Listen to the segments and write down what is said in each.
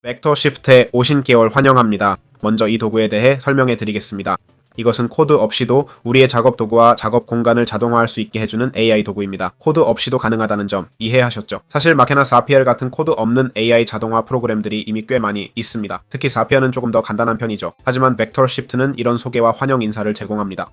벡터 시프트에 오신 계월 환영합니다. 먼저 이 도구에 대해 설명해 드리겠습니다. 이것은 코드 없이도 우리의 작업 도구와 작업 공간을 자동화할 수 있게 해주는 AI 도구입니다. 코드 없이도 가능하다는 점 이해하셨죠? 사실 마케나 자피엘 같은 코드 없는 AI 자동화 프로그램들이 이미 꽤 많이 있습니다. 특히 자피엘은 조금 더 간단한 편이죠. 하지만 벡터 시프트는 이런 소개와 환영 인사를 제공합니다.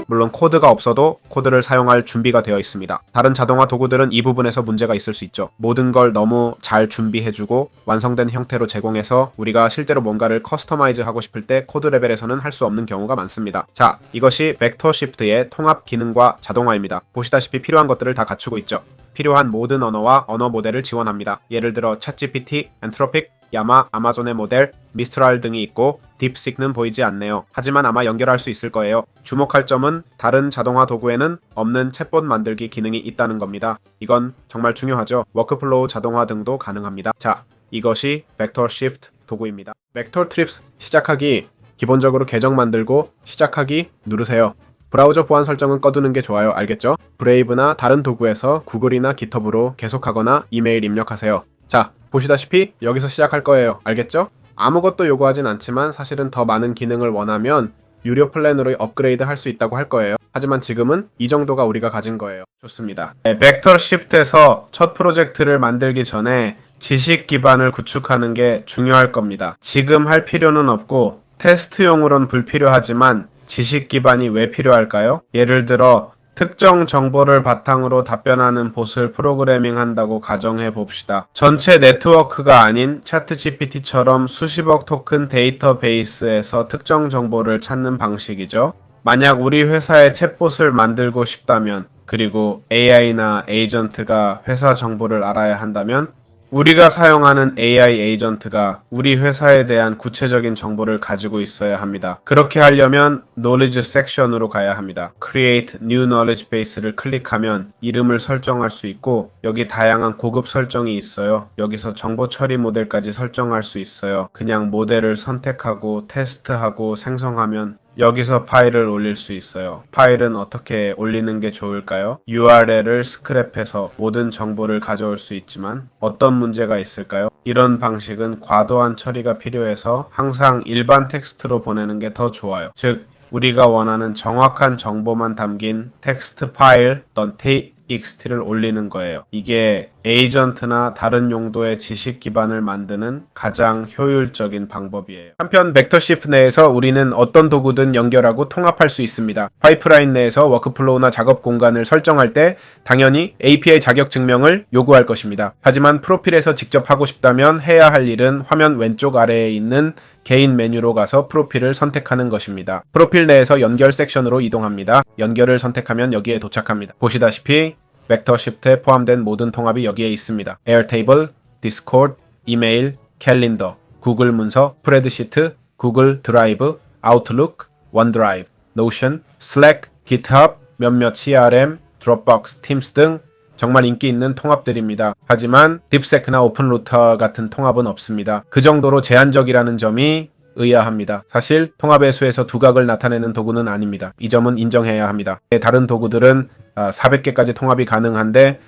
물론 코드가 없어도 코드를 사용할 준비가 되어 있습니다. 다른 자동화 도구들은 이 부분에서 문제가 있을 수 있죠. 모든 걸 너무 잘 준비해주고 완성된 형태로 제공해서 우리가 실제로 뭔가를 커스터마이즈 하고 싶을 때 코드 레벨에서는 할 수 없는 경우가 많습니다. 자, 이것이 벡터 시프트의 통합 기능과 자동화입니다. 보시다시피 필요한 것들을 다 갖추고 있죠. 필요한 모든 언어와 언어 모델을 지원합니다. 예를 들어 챗GPT, 엔트로픽, 야마, 아마존의 모델, 미스트랄 등이 있고 딥식는 보이지 않네요. 하지만 아마 연결할 수 있을 거예요. 주목할 점은 다른 자동화 도구에는 없는 챗봇 만들기 기능이 있다는 겁니다. 이건 정말 중요하죠. 워크플로우 자동화 등도 가능합니다. 자, 이것이 벡터 시프트 도구입니다. 벡터 트립스 시작하기, 기본적으로 계정 만들고 시작하기 누르세요. 브라우저 보안 설정은 꺼두는 게 좋아요. 알겠죠? 브레이브나 다른 도구에서 구글이나 깃허브로 계속하거나 이메일 입력하세요. 자, 보시다시피 여기서 시작할 거예요. 알겠죠? 아무것도 요구하진 않지만 사실은 더 많은 기능을 원하면 유료 플랜으로 업그레이드 할 수 있다고 할 거예요. 하지만 지금은 이 정도가 우리가 가진 거예요. 좋습니다. 벡터 시프트에서 첫 프로젝트를 만들기 전에 지식 기반을 구축하는 게 중요할 겁니다. 지금 할 필요는 없고 테스트용으론 불필요하지만 지식 기반이 왜 필요할까요? 예를 들어 특정 정보를 바탕으로 답변하는 봇을 프로그래밍 한다고 가정해 봅시다. 전체 네트워크가 아닌 챗GPT처럼 수십억 토큰 데이터베이스에서 특정 정보를 찾는 방식이죠. 만약 우리 회사의 챗봇을 만들고 싶다면, 그리고 AI나 에이전트가 회사 정보를 알아야 한다면 우리가 사용하는 AI 에이전트가 우리 회사에 대한 구체적인 정보를 가지고 있어야 합니다. 그렇게 하려면 Knowledge 섹션으로 가야 합니다. Create New Knowledge Base를 클릭하면 이름을 설정할 수 있고 여기 다양한 고급 설정이 있어요. 여기서 정보 처리 모델까지 설정할 수 있어요. 그냥 모델을 선택하고 테스트하고 생성하면 여기서 파일을 올릴 수 있어요. 파일은 어떻게 올리는 게 좋을까요? URL을 스크랩해서 모든 정보를 가져올 수 있지만 어떤 문제가 있을까요? 이런 방식은 과도한 처리가 필요해서 항상 일반 텍스트로 보내는 게 더 좋아요. 즉, 우리가 원하는 정확한 정보만 담긴 텍스트 파일 .txt를 올리는 거예요. 이게 에이전트나 다른 용도의 지식 기반을 만드는 가장 효율적인 방법이에요. 한편 벡터 시프트 내에서 우리는 어떤 도구든 연결하고 통합할 수 있습니다. 파이프라인 내에서 워크플로우나 작업 공간을 설정할 때 당연히 API 자격 증명을 요구할 것입니다. 하지만 프로필에서 직접 하고 싶다면 해야 할 일은 화면 왼쪽 아래에 있는 개인 메뉴로 가서 프로필을 선택하는 것입니다. 프로필 내에서 연결 섹션으로 이동합니다. 연결을 선택하면 여기에 도착합니다. 보시다시피 벡터 시프트에 포함된 모든 통합이 여기에 있습니다. 에어테이블, 디스코드, 이메일, 캘린더, 구글 문서, 스프레드시트, 구글 드라이브, 아웃룩, 원드라이브, 노션, 슬랙, 깃허브, 몇몇 CRM, 드롭박스, 팀스 등 정말 인기 있는 통합들입니다. 하지만 딥세크나 오픈루터 같은 통합은 없습니다. 그 정도로 제한적이라는 점이 의아합니다. 사실 통합의 수에서 두각을 나타내는 도구는 아닙니다. 이 점은 인정해야 합니다. 다른 도구들은 400개까지 통합이 가능한데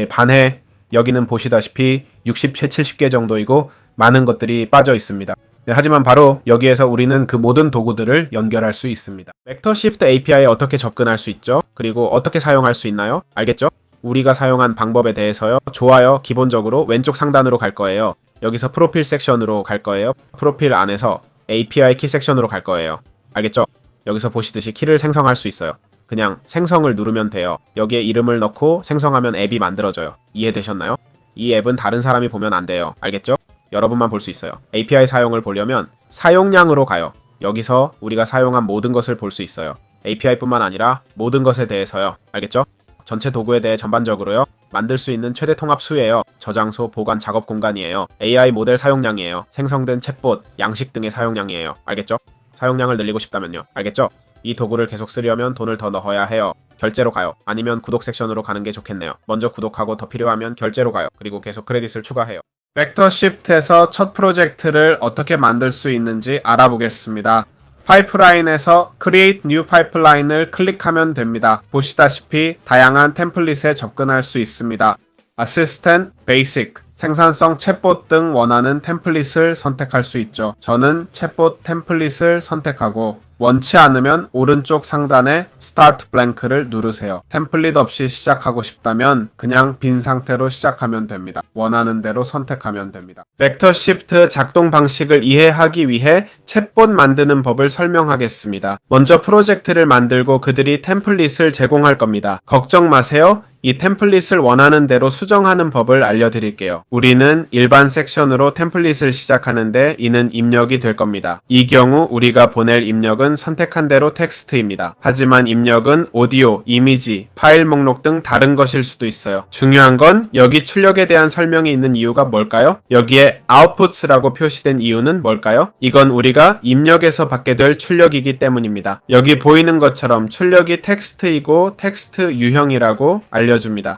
반해 여기는 보시다시피 60, 70개 정도이고 많은 것들이 빠져 있습니다. 하지만 바로 여기에서 우리는 그 모든 도구들을 연결할 수 있습니다. 벡터 시프트 API에 어떻게 접근할 수 있죠? 그리고 어떻게 사용할 수 있나요? 알겠죠? 우리가 사용한 방법에 대해서요. 좋아요. 기본적으로 왼쪽 상단으로 갈 거예요. 여기서 프로필 섹션으로 갈 거예요. 프로필 안에서 API 키 섹션으로 갈 거예요. 알겠죠? 여기서 보시듯이 키를 생성할 수 있어요. 그냥 생성을 누르면 돼요. 여기에 이름을 넣고 생성하면 앱이 만들어져요. 이해되셨나요? 이 앱은 다른 사람이 보면 안 돼요. 알겠죠? 여러분만 볼 수 있어요. API 사용을 보려면 사용량으로 가요. 여기서 우리가 사용한 모든 것을 볼 수 있어요. API뿐만 아니라 모든 것에 대해서요. 알겠죠? 전체 도구에 대해 전반적으로요. 만들 수 있는 최대 통합 수예요. 저장소, 보관, 작업 공간이에요. AI 모델 사용량이에요. 생성된 챗봇, 양식 등의 사용량이에요. 알겠죠? 사용량을 늘리고 싶다면요. 알겠죠? 이 도구를 계속 쓰려면 돈을 더 넣어야 해요. 결제로 가요. 아니면 구독 섹션으로 가는 게 좋겠네요. 먼저 구독하고 더 필요하면 결제로 가요. 그리고 계속 크레딧을 추가해요. 벡터 시프트에서 첫 프로젝트를 어떻게 만들 수 있는지 알아보겠습니다. 파이프라인에서 Create New Pipeline을 클릭하면 됩니다. 보시다시피 다양한 템플릿에 접근할 수 있습니다. Assistant, Basic, 생산성 챗봇 등 원하는 템플릿을 선택할 수 있죠. 저는 챗봇 템플릿을 선택하고 원치 않으면 오른쪽 상단에 스타트 블랭크를 누르세요. 템플릿 없이 시작하고 싶다면 그냥 빈 상태로 시작하면 됩니다. 원하는 대로 선택하면 됩니다. 벡터 시프트 작동 방식을 이해하기 위해 챗봇 만드는 법을 설명하겠습니다. 먼저 프로젝트를 만들고 그들이 템플릿을 제공할 겁니다. 걱정 마세요. 이 템플릿을 원하는 대로 수정하는 법을 알려드릴게요. 우리는 일반 섹션으로 템플릿을 시작하는데 이는 입력이 될 겁니다. 이 경우 우리가 보낼 입력은 선택한 대로 텍스트입니다. 하지만 입력은 오디오, 이미지, 파일 목록 등 다른 것일 수도 있어요. 중요한 건 여기 출력에 대한 설명이 있는 이유가 뭘까요? 여기에 outputs라고 표시된 이유는 뭘까요? 이건 우리가 입력에서 받게 될 출력이기 때문입니다. 여기 보이는 것처럼 출력이 텍스트이고 텍스트 유형이라고 알려줍니다.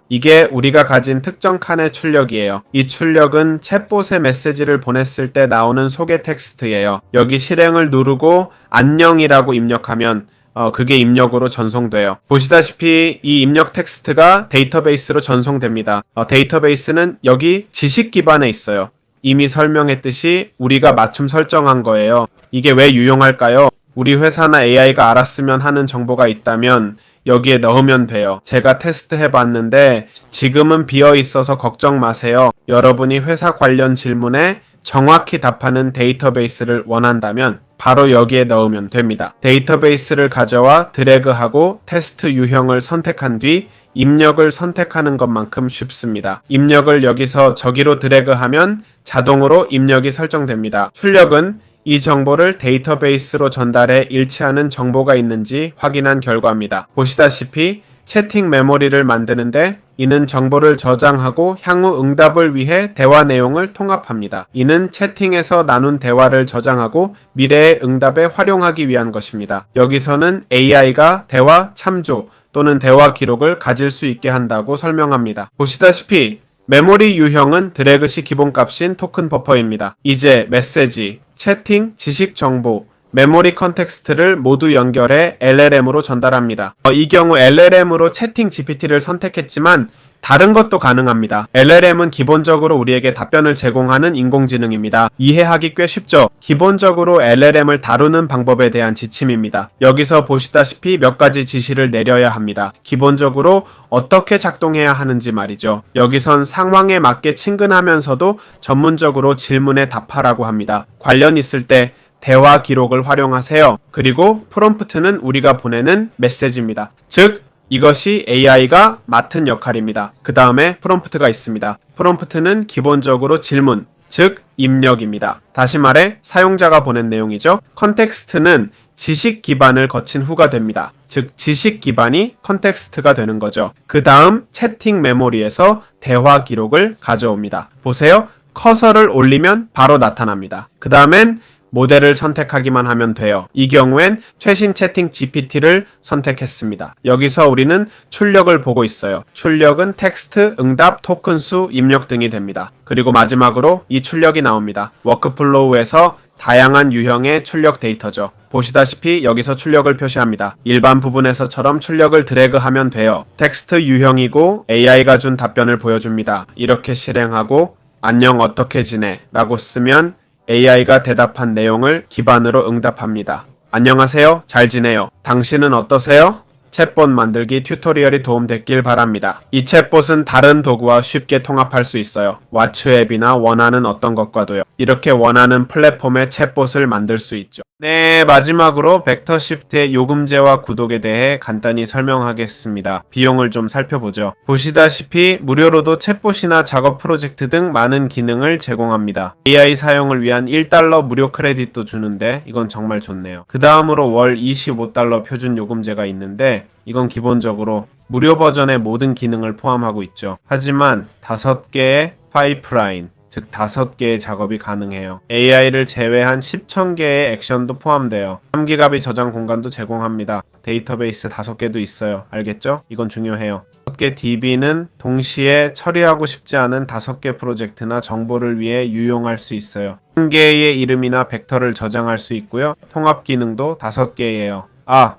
이게 우리가 가진 특정 칸의 출력이에요. 이 출력은 챗봇에 메시지를 보냈을 때 나오는 소개 텍스트예요. 여기 실행을 누르고 안녕이라고 입력하면 그게 입력으로 전송돼요. 보시다시피 이 입력 텍스트가 데이터베이스로 전송됩니다. 데이터베이스는 여기 지식 기반에 있어요. 이미 설명했듯이 우리가 맞춤 설정한 거예요. 이게 왜 유용할까요? 우리 회사나 AI가 알았으면 하는 정보가 있다면 여기에 넣으면 돼요. 제가 테스트 해봤는데 지금은 비어 있어서 걱정 마세요. 여러분이 회사 관련 질문에 정확히 답하는 데이터베이스를 원한다면 바로 여기에 넣으면 됩니다. 데이터베이스를 가져와 드래그하고 테스트 유형을 선택한 뒤 입력을 선택하는 것만큼 쉽습니다. 입력을 여기서 저기로 드래그하면 자동으로 입력이 설정됩니다. 출력은 이 정보를 데이터베이스로 전달해 일치하는 정보가 있는지 확인한 결과입니다. 보시다시피 채팅 메모리를 만드는데 이는 정보를 저장하고 향후 응답을 위해 대화 내용을 통합합니다. 이는 채팅에서 나눈 대화를 저장하고 미래의 응답에 활용하기 위한 것입니다. 여기서는 AI가 대화 참조 또는 대화 기록을 가질 수 있게 한다고 설명합니다. 보시다시피 메모리 유형은 드래그 시 기본값인 토큰 버퍼입니다. 이제 메시지, 채팅, 지식 정보, 메모리 컨텍스트를 모두 연결해 LLM으로 전달합니다. 이 경우 LLM으로 채팅 GPT를 선택했지만 다른 것도 가능합니다. LLM은 기본적으로 우리에게 답변을 제공하는 인공지능입니다. 이해하기 꽤 쉽죠? 기본적으로 LLM을 다루는 방법에 대한 지침입니다. 여기서 보시다시피 몇 가지 지시를 내려야 합니다. 기본적으로 어떻게 작동해야 하는지 말이죠. 여기선 상황에 맞게 친근하면서도 전문적으로 질문에 답하라고 합니다. 관련 있을 때 대화 기록을 활용하세요. 그리고 프롬프트는 우리가 보내는 메시지입니다. 즉 이것이 AI가 맡은 역할입니다. 그 다음에 프롬프트가 있습니다. 프롬프트는 기본적으로 질문, 즉 입력입니다. 다시 말해 사용자가 보낸 내용이죠. 컨텍스트는 지식 기반을 거친 후가 됩니다. 즉 지식 기반이 컨텍스트가 되는 거죠. 그 다음 채팅 메모리에서 대화 기록을 가져옵니다. 보세요. 커서를 올리면 바로 나타납니다. 그 다음엔 모델을 선택하기만 하면 돼요. 이 경우엔 최신 채팅 GPT를 선택했습니다. 여기서 우리는 출력을 보고 있어요. 출력은 텍스트, 응답, 토큰 수, 입력 등이 됩니다. 그리고 마지막으로 이 출력이 나옵니다. 워크플로우에서 다양한 유형의 출력 데이터죠. 보시다시피 여기서 출력을 표시합니다. 일반 부분에서처럼 출력을 드래그하면 돼요. 텍스트 유형이고 AI가 준 답변을 보여줍니다. 이렇게 실행하고 안녕 어떻게 지내? 라고 쓰면 AI가 대답한 내용을 기반으로 응답합니다. 안녕하세요. 잘 지내요. 당신은 어떠세요? 챗봇 만들기 튜토리얼이 도움됐길 바랍니다. 이 챗봇은 다른 도구와 쉽게 통합할 수 있어요. 왓츠 앱이나 원하는 어떤 것과도요. 이렇게 원하는 플랫폼의 챗봇을 만들 수 있죠. 네, 마지막으로 벡터 시프트의 요금제와 구독에 대해 간단히 설명하겠습니다. 비용을 좀 살펴보죠. 보시다시피 무료로도 챗봇이나 작업 프로젝트 등 많은 기능을 제공합니다. AI 사용을 위한 1달러 무료 크레딧도 주는데 이건 정말 좋네요. 그 다음으로 월 25달러 표준 요금제가 있는데 이건 기본적으로 무료 버전의 모든 기능을 포함하고 있죠. 하지만 5개의 파이프라인, 즉 5개의 작업이 가능해요. AI를 제외한 10,000개의 액션도 포함돼요. 3기가비 저장 공간도 제공합니다. 데이터베이스 5개도 있어요. 알겠죠? 이건 중요해요. 5개 DB는 동시에 처리하고 싶지 않은 5개 프로젝트나 정보를 위해 유용할 수 있어요. 1개의 이름이나 벡터를 저장할 수 있고요. 통합 기능도 5개예요.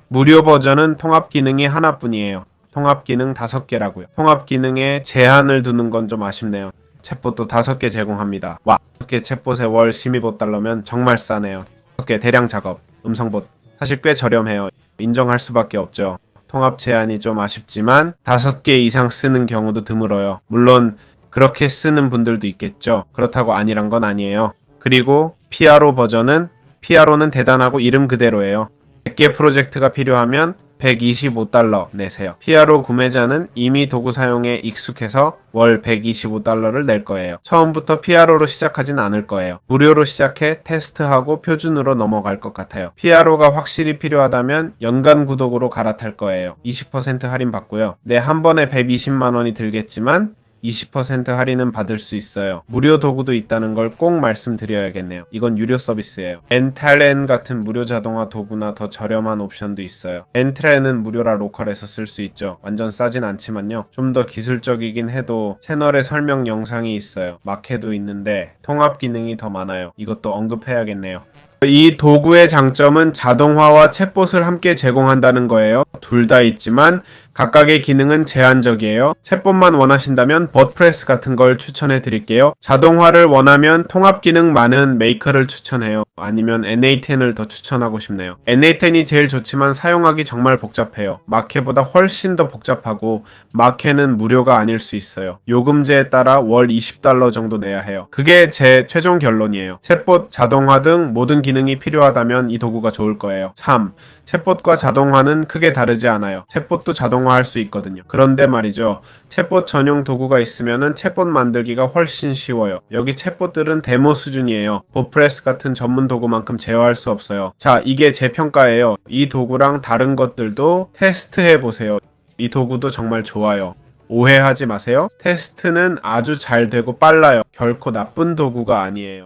무료 버전은 통합 기능이 하나뿐이에요. 통합 기능 5개라고요. 통합 기능에 제한을 두는 건 좀 아쉽네요. 챗봇도 5개 제공합니다. 와, 5개 챗봇에 월 12달러면 정말 싸네요. 5개 대량 작업, 음성봇. 사실 꽤 저렴해요. 인정할 수밖에 없죠. 통합 제한이 좀 아쉽지만 5개 이상 쓰는 경우도 드물어요. 물론 그렇게 쓰는 분들도 있겠죠. 그렇다고 아니란 건 아니에요. 그리고 PRO 버전은 PRO는 대단하고 이름 그대로예요. 100개 프로젝트가 필요하면 125달러 내세요. PRO 구매자는 이미 도구 사용에 익숙해서 월 125달러를 낼 거예요. 처음부터 PRO로 시작하진 않을 거예요. 무료로 시작해 테스트하고 표준으로 넘어갈 것 같아요. PRO가 확실히 필요하다면 연간 구독으로 갈아탈 거예요. 20% 할인 받고요. 네, 한 번에 120만 원이 들겠지만 20% 할인은 받을 수 있어요. 무료 도구도 있다는 걸 꼭 말씀드려야겠네요. 이건 유료 서비스예요. 엔탈렌 같은 무료 자동화 도구나 더 저렴한 옵션도 있어요. 엔트렌은 무료라 로컬에서 쓸 수 있죠. 완전 싸진 않지만요. 좀 더 기술적이긴 해도 채널에 설명 영상이 있어요. 마케도 있는데 통합 기능이 더 많아요. 이것도 언급해야겠네요. 이 도구의 장점은 자동화와 챗봇을 함께 제공한다는 거예요. 둘 다 있지만 각각의 기능은 제한적이에요. 챗봇만 원하신다면 버드프레스 같은 걸 추천해 드릴게요. 자동화를 원하면 통합 기능 많은 메이커를 추천해요. 아니면 NA10을 더 추천하고 싶네요. NA10이 제일 좋지만 사용하기 정말 복잡해요. 마케보다 훨씬 더 복잡하고 마케는 무료가 아닐 수 있어요. 요금제에 따라 월 20달러 정도 내야 해요. 그게 제 최종 결론이에요. 챗봇, 자동화 등 모든 기능이 필요하다면 이 도구가 좋을 거예요. 3. 챗봇과 자동화는 크게 다르지 않아요. 챗봇도 자동화할 수 있거든요. 그런데 말이죠. 챗봇 전용 도구가 있으면은 챗봇 만들기가 훨씬 쉬워요. 여기 챗봇들은 데모 수준이에요. 보프레스 같은 전문 도구만큼 제어할 수 없어요. 자, 이게 제 평가예요. 이 도구랑 다른 것들도 테스트해 보세요. 이 도구도 정말 좋아요. 오해하지 마세요. 테스트는 아주 잘 되고 빨라요. 결코 나쁜 도구가 아니에요.